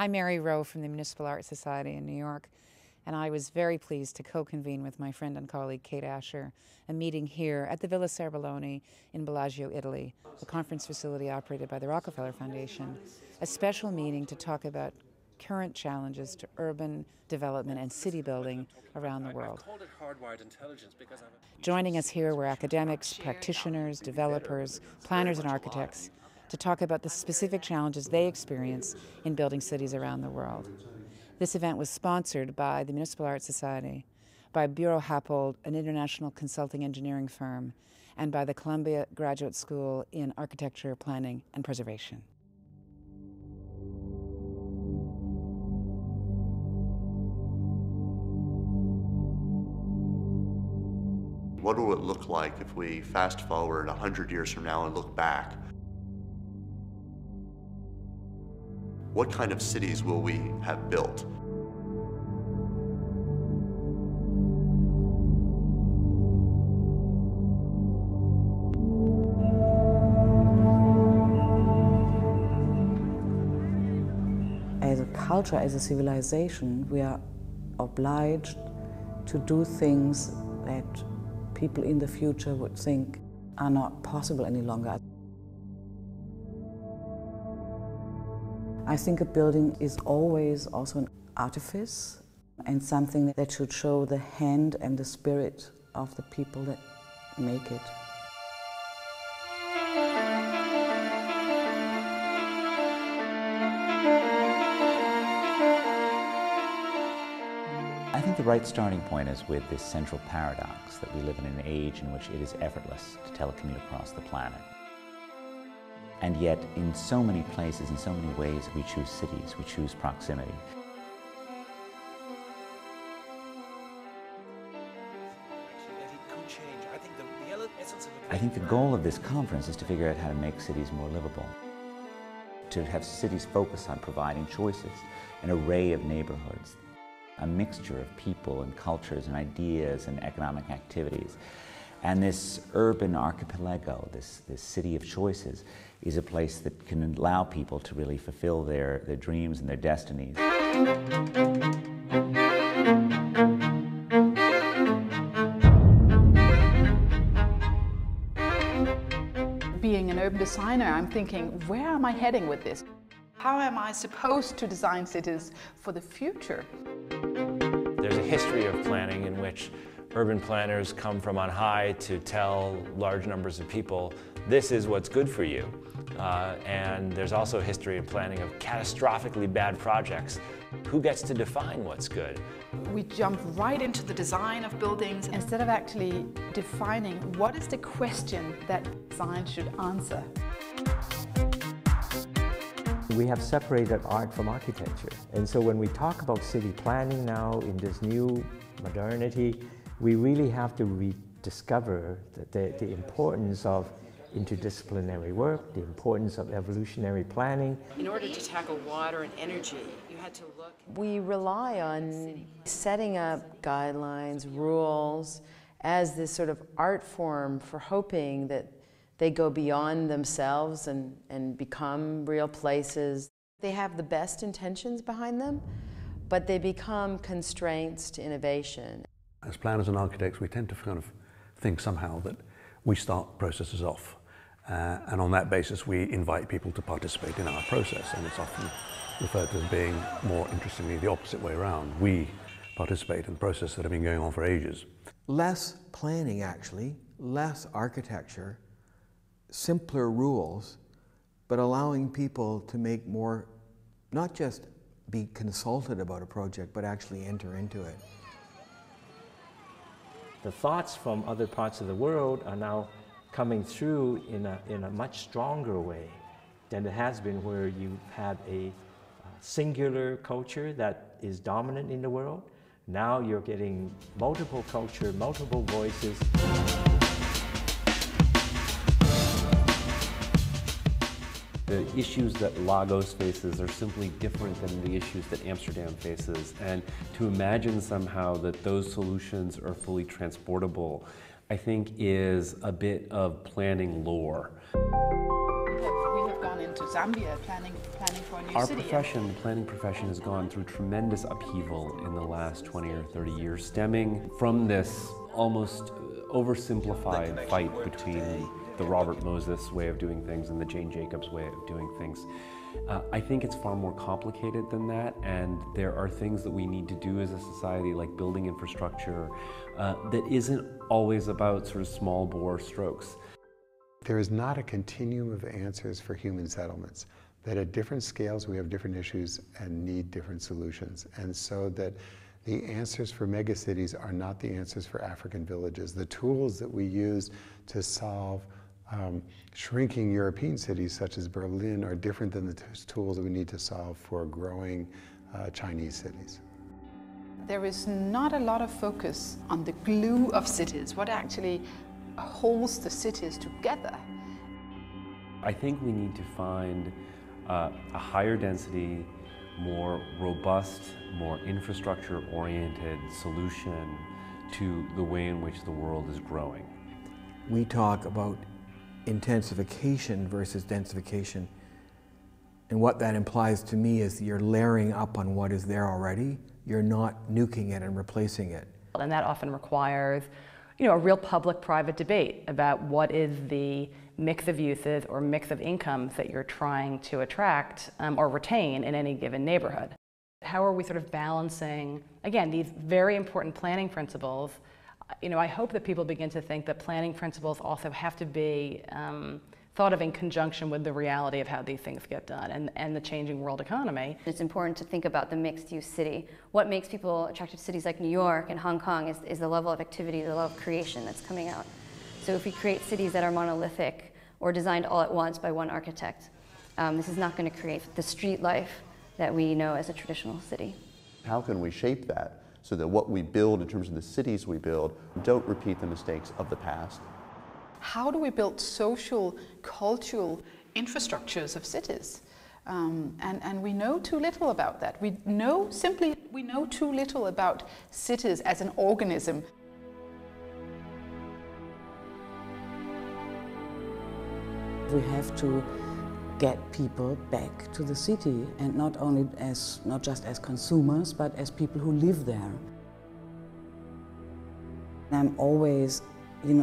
I'm Mary Rowe from the Municipal Art Society in New York, and I was very pleased to co-convene with my friend and colleague Kate Asher a meeting here at the Villa Serbelloni in Bellagio, Italy, the conference facility operated by the Rockefeller Foundation, a special meeting to talk about current challenges to urban development and city building around the world. Joining us here were academics, practitioners, developers, planners, and architects to talk about the specific challenges they experience in building cities around the world. This event was sponsored by the Municipal Art Society, by Bureau Happold, an international consulting engineering firm, and by the Columbia Graduate School in Architecture, Planning, and Preservation. What will it look like if we fast forward 100 years from now and look back? What kind of cities will we have built? As a culture, as a civilization, we are obliged to do things that people in the future would think are not possible any longer. I think a building is always also an artifice and something that should show the hand and the spirit of the people that make it. I think the right starting point is with this central paradox that we live in an age in which it is effortless to telecommute across the planet. And yet, in so many places, in so many ways, we choose cities, we choose proximity. I think the goal of this conference is to figure out how to make cities more livable, to have cities focus on providing choices, an array of neighborhoods, a mixture of people and cultures and ideas and economic activities. And this urban archipelago, this city of choices, is a place that can allow people to really fulfill their dreams and their destinies. Being an urban designer, I'm thinking, where am I heading with this? How am I supposed to design cities for the future? There's a history of planning in which urban planners come from on high to tell large numbers of people, this is what's good for you. And there's also a history of planning of catastrophically bad projects. Who gets to define what's good? We jump right into the design of buildings instead of actually defining what is the question that design should answer. We have separated art from architecture. And so when we talk about city planning now in this new modernity, we really have to rediscover the importance of interdisciplinary work, the importance of evolutionary planning. In order to tackle water and energy, you had to look. We rely on setting up guidelines, rules, as this sort of art form for hoping that they go beyond themselves and become real places. They have the best intentions behind them, but they become constraints to innovation. As planners and architects, we tend to kind of think somehow that we start processes off. And on that basis, we invite people to participate in our process. And it's often referred to as being, more interestingly, the opposite way around. We participate in processes that have been going on for ages. Less planning, actually, less architecture, simpler rules, but allowing people to make more, not just be consulted about a project, but actually enter into it. The thoughts from other parts of the world are now coming through in a much stronger way than it has been, where you had a singular culture that is dominant in the world. Now you're getting multiple culture, multiple voices. The issues that Lagos faces are simply different than the issues that Amsterdam faces, and to imagine somehow that those solutions are fully transportable, I think is a bit of planning lore. We have gone gone into Zambia planning for a new Our city. profession, the planning profession, has gone through tremendous upheaval in the last 20 or 30 years, stemming from this almost oversimplified fight between the Robert Moses way of doing things and the Jane Jacobs way of doing things. I think it's far more complicated than that, and there are things that we need to do as a society, like building infrastructure, that isn't always about sort of small bore strokes. There is not a continuum of answers for human settlements, that at different scales we have different issues and need different solutions. And so that the answers for megacities are not the answers for African villages. The tools that we use to solve shrinking European cities such as Berlin are different than the tools that we need to solve for growing Chinese cities. There is not a lot of focus on the glue of cities, what actually holds the cities together. I think we need to find a higher density, more robust, more infrastructure-oriented solution to the way in which the world is growing. We talk about intensification versus densification, and what that implies to me is you're layering up on what is there already. You're not nuking it and replacing it. And that often requires, a real public-private debate about what is the mix of uses or mix of incomes that you're trying to attract or retain in any given neighborhood. How are we sort of balancing, again, these very important planning principles? I hope that people begin to think that planning principles also have to be thought of in conjunction with the reality of how these things get done and the changing world economy. It's important to think about the mixed-use city. What makes people attracted to cities like New York and Hong Kong is the level of activity, the level of creation that's coming out. So if we create cities that are monolithic or designed all at once by one architect, this is not going to create the street life that we know as a traditional city. How can we shape that so that what we build in terms of the cities we build don't repeat the mistakes of the past? How do we build social, cultural infrastructures of cities? And we know too little about that. We know too little about cities as an organism. We have to get people back to the city, and not just as consumers, but as people who live there. I'm always,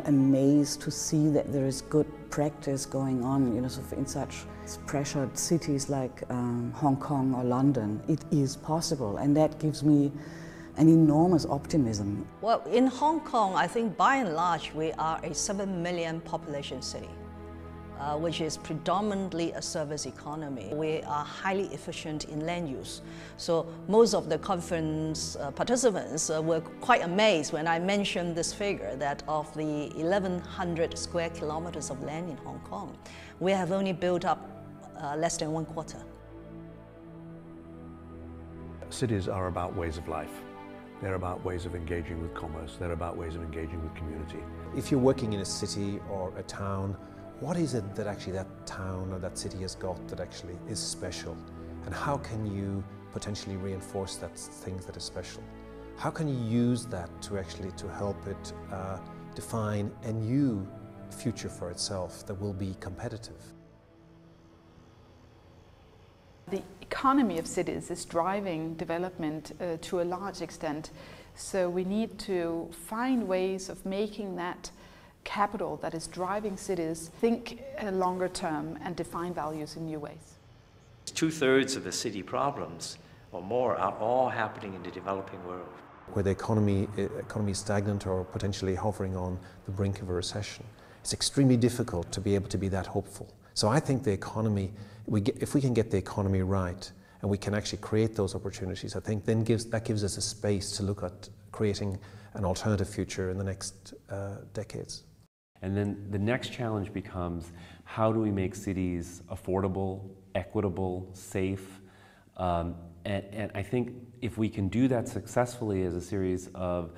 amazed to see that there is good practice going on, in such pressured cities like Hong Kong or London. It is possible, and that gives me an enormous optimism. Well, in Hong Kong, I think by and large, we are a 7 million population city, which is predominantly a service economy. We are highly efficient in land use. So most of the conference participants were quite amazed when I mentioned this figure, that of the 1,100 square kilometers of land in Hong Kong, we have only built up less than 1/4. Cities are about ways of life. They're about ways of engaging with commerce. They're about ways of engaging with community. If you're working in a city or a town, what is it that actually that town or that city has got that actually is special? And how can you potentially reinforce that things that are special? How can you use that to help it define a new future for itself that will be competitive? The economy of cities is driving development to a large extent. So we need to find ways of making that capital that is driving cities think longer term and define values in new ways. 2/3 of the city problems or more are all happening in the developing world. Where the economy is stagnant or potentially hovering on the brink of a recession, it's extremely difficult to be able to be that hopeful. So I think the economy, if we can get the economy right and we can actually create those opportunities, I think then that gives us a space to look at creating an alternative future in the next decades. And then the next challenge becomes, how do we make cities affordable, equitable, safe? And I think if we can do that successfully as a series of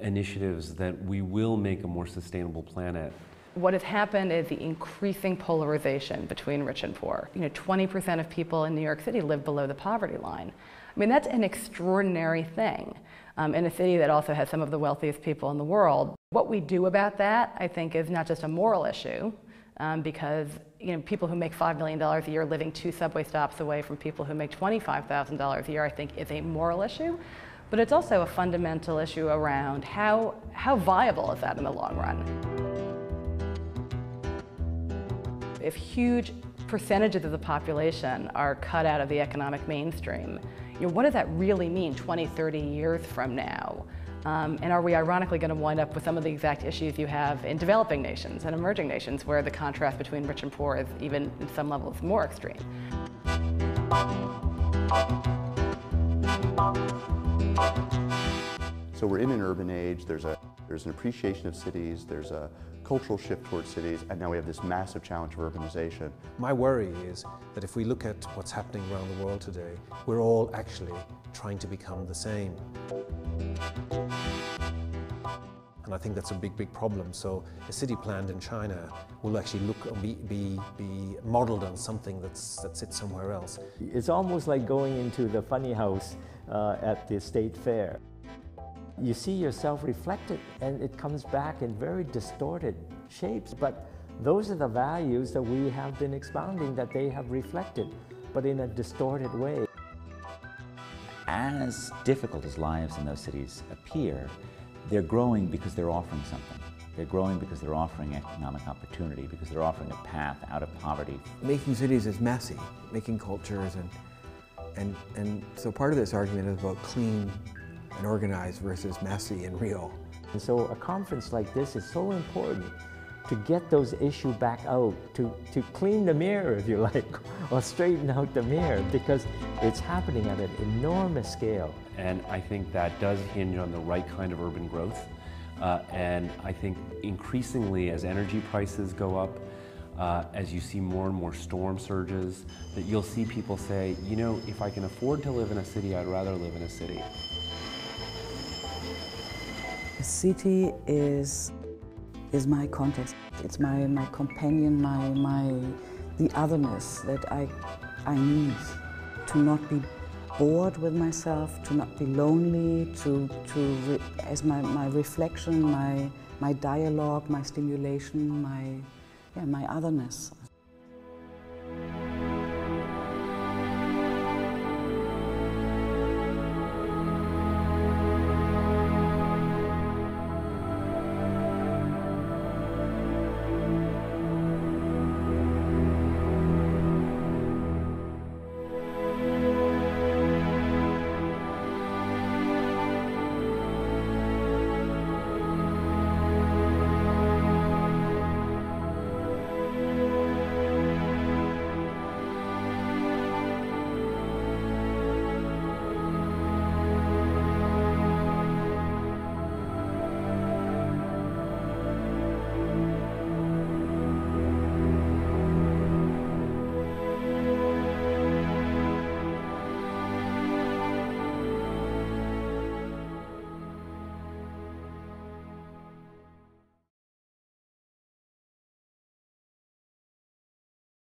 initiatives, that we will make a more sustainable planet. What has happened is the increasing polarization between rich and poor. 20% of people in New York City live below the poverty line. I mean, that's an extraordinary thing in a city that also has some of the wealthiest people in the world. What we do about that, I think, is not just a moral issue, because people who make $5 million a year living 2 subway stops away from people who make $25,000 a year, I think, is a moral issue. But it's also a fundamental issue around how viable is that in the long run. If huge percentages of the population are cut out of the economic mainstream, what does that really mean 20, 30 years from now? And are we ironically going to wind up with some of the exact issues you have in developing nations and emerging nations, where the contrast between rich and poor is even, in some levels, more extreme? So we're in an urban age, there's an appreciation of cities, there's a cultural shift towards cities, and now we have this massive challenge of urbanization. My worry is that if we look at what's happening around the world today, we're all actually trying to become the same. And I think that's a big, big problem. So a city planned in China will actually be modeled on something that sits somewhere else. It's almost like going into the funny house at the state fair. You see yourself reflected, and it comes back in very distorted shapes. But those are the values that we have been expounding, that they have reflected, but in a distorted way. As difficult as lives in those cities appear, they're growing because they're offering something. They're growing because they're offering economic opportunity, because they're offering a path out of poverty. Making cities is messy, making cultures, and so part of this argument is about clean and organized versus messy and real. And so a conference like this is so important to get those issues back out, to clean the mirror, if you like, or straighten out the mirror, because it's happening at an enormous scale. And I think that does hinge on the right kind of urban growth. And I think increasingly as energy prices go up, as you see more and more storm surges, that you'll see people say, if I can afford to live in a city, I'd rather live in a city. A city is my context. It's my companion, the otherness that I need to not be bored with myself, to not be lonely, as my reflection, my dialogue, my stimulation, my otherness.